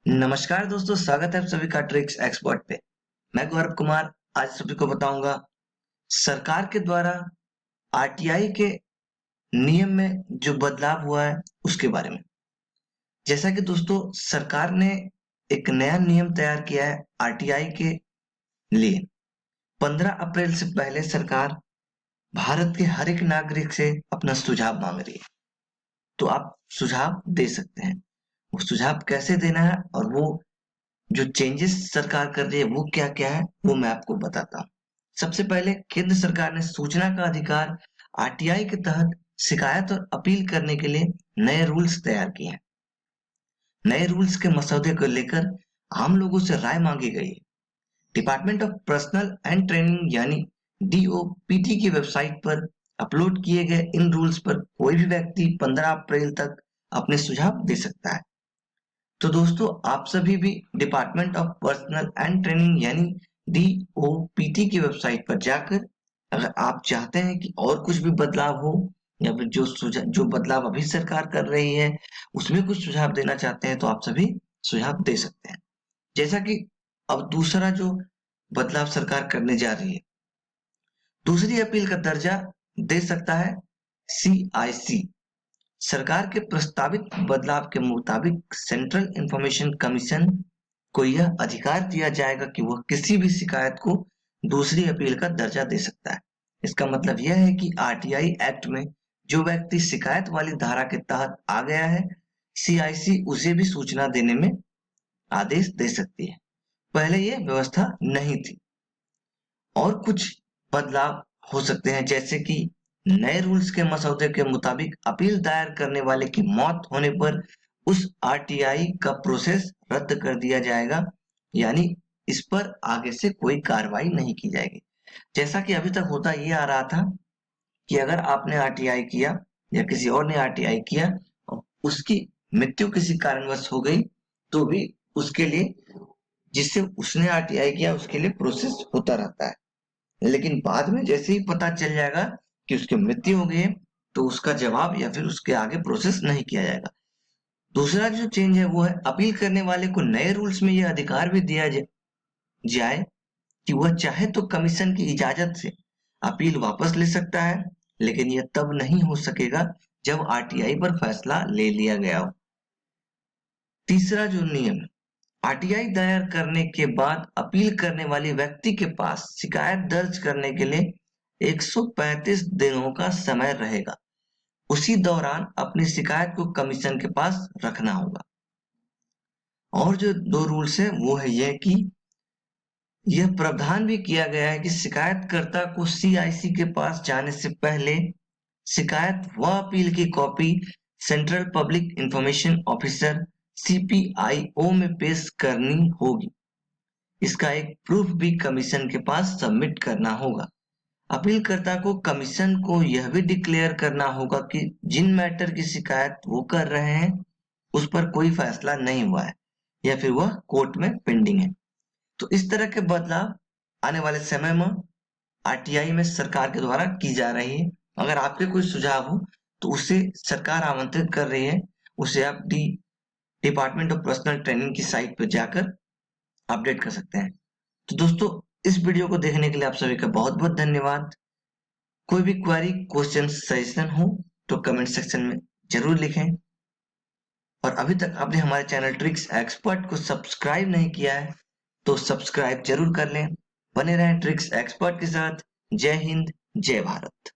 नमस्कार दोस्तों, स्वागत है आप सभी का ट्रिक्स एक्सपर्ट पे। मैं गौरव कुमार आज सभी को बताऊंगा सरकार के द्वारा आरटीआई के नियम में जो बदलाव हुआ है उसके बारे में। जैसा कि दोस्तों सरकार ने एक नया नियम तैयार किया है आरटीआई के लिए। 15 अप्रैल से पहले सरकार भारत के हर एक नागरिक से अपना सुझाव मांग रही है। तो आप सुझाव दे सकते हैं। वो सुझाव कैसे देना है और वो जो चेंजेस सरकार कर रही है वो क्या-क्या है वो मैं आपको बताता हूँ। सबसे पहले केंद्र सरकार ने सूचना का अधिकार आरटीआई के तहत शिकायत और अपील करने के लिए नए रूल्स तैयार किए हैं। नए रूल्स के मसौदे को लेकर आम लोगों से राय मांगी गई है। Department of personal and training यानी डीओपीटी की वेबसाइट पर अपलोड किए गए इन रूल्स पर कोई भी व्यक्ति 15 अप्रैल तक अपने सुझाव दे सकता है। तो दोस्तों आप सभी भी department of personal and training यानी डीओपीटी की वेबसाइट पर जाकर अगर आप चाहते हैं कि और कुछ भी बदलाव हो या फिर जो बदलाव अभी सरकार कर रही है उसमें कुछ सुझाव देना चाहते हैं तो आप सभी सुझाव दे सकते हैं। जैसा कि अब दूसरा जो बदलाव सरकार करने जा रही है, दूसरी अपील का दर्जा दे सकता है सीआईसी। सरकार के प्रस्तावित बदलाव के मुताबिक सेंट्रल इंफॉर्मेशन कमीशन को यह अधिकार दिया जाएगा कि वह किसी भी शिकायत को दूसरी अपील का दर्जा दे सकता है। इसका मतलब यह है कि आरटीआई एक्ट में जो व्यक्ति शिकायत वाली धारा के तहत आ गया है, सीआईसी उसे भी सूचना देने में आदेश दे सकती है। पहले यह व्यवस्था नहीं थी। और कुछ बदलाव हो सकते हैं जैसे कि नए रूल्स के मसौदे के मुताबिक अपील दायर करने वाले की मौत होने पर उस आरटीआई का प्रोसेस रद्द कर दिया जाएगा, यानी इस पर आगे से कोई कार्रवाई नहीं की जाएगी। जैसा कि अभी तक होता ये आ रहा था कि अगर आपने आरटीआई किया या किसी और ने आरटीआई किया और उसकी मृत्यु किसी कारणवश हो गई तो भी उसके लिए जिससे उसने आरटीआई किया उसके लिए प्रोसेस होता रहता है। लेकिन बाद में जैसे ही पता चल जाएगा कि उसकी मृत्यु हो गई है तो उसका जवाब या फिर उसके आगे प्रोसेस नहीं किया जाएगा। दूसरा जो चेंज है वो है अपील करने वाले को नए रूल्स में यह अधिकार भी दिया जाए कि वह चाहे तो कमीशन की इजाजत से अपील वापस ले सकता है, लेकिन यह तब नहीं हो सकेगा जब आरटीआई पर फैसला ले लिया गया हो। तीसरा जो नियम है, आरटीआई दायर करने के बाद अपील करने वाले व्यक्ति के पास शिकायत दर्ज करने के लिए 135 दिनों का समय रहेगा। उसी दौरान अपनी शिकायत को कमीशन के पास रखना होगा। और जो दो रूल्स है वो है यह कि यह प्रावधान भी किया गया है कि शिकायतकर्ता को सीआईसी के पास जाने से पहले शिकायत व अपील की copy central public information officer CPIO में पेश करनी होगी। इसका एक प्रूफ भी कमीशन के पास सबमिट करना होगा। अपीलकर्ता को कमीशन को यह भी डिक्लेयर करना होगा कि जिन मैटर की शिकायत वो कर रहे हैं उस पर कोई फैसला नहीं हुआ है या फिर वह कोर्ट में पेंडिंग है। तो इस तरह के बदलाव आने वाले समय में आरटीआई में सरकार के द्वारा की जा रही है। अगर आपके कोई सुझाव हो तो उसे सरकार आमंत्रित कर रही है, उसे आप डिपार्टमेंट ऑफ पर्सनल ट्रेनिंग की साइट पर जाकर अपडेट कर सकते हैं। तो दोस्तों इस वीडियो को देखने के लिए आप सभी का बहुत बहुत धन्यवाद। कोई भी क्वेरी, क्वेश्चन, सजेशन हो तो कमेंट सेक्शन में जरूर लिखें। और अभी तक आपने हमारे चैनल ट्रिक्स एक्सपर्ट को सब्सक्राइब नहीं किया है तो सब्सक्राइब जरूर कर लें। बने रहें ट्रिक्स एक्सपर्ट के साथ। जय हिंद, जय भारत।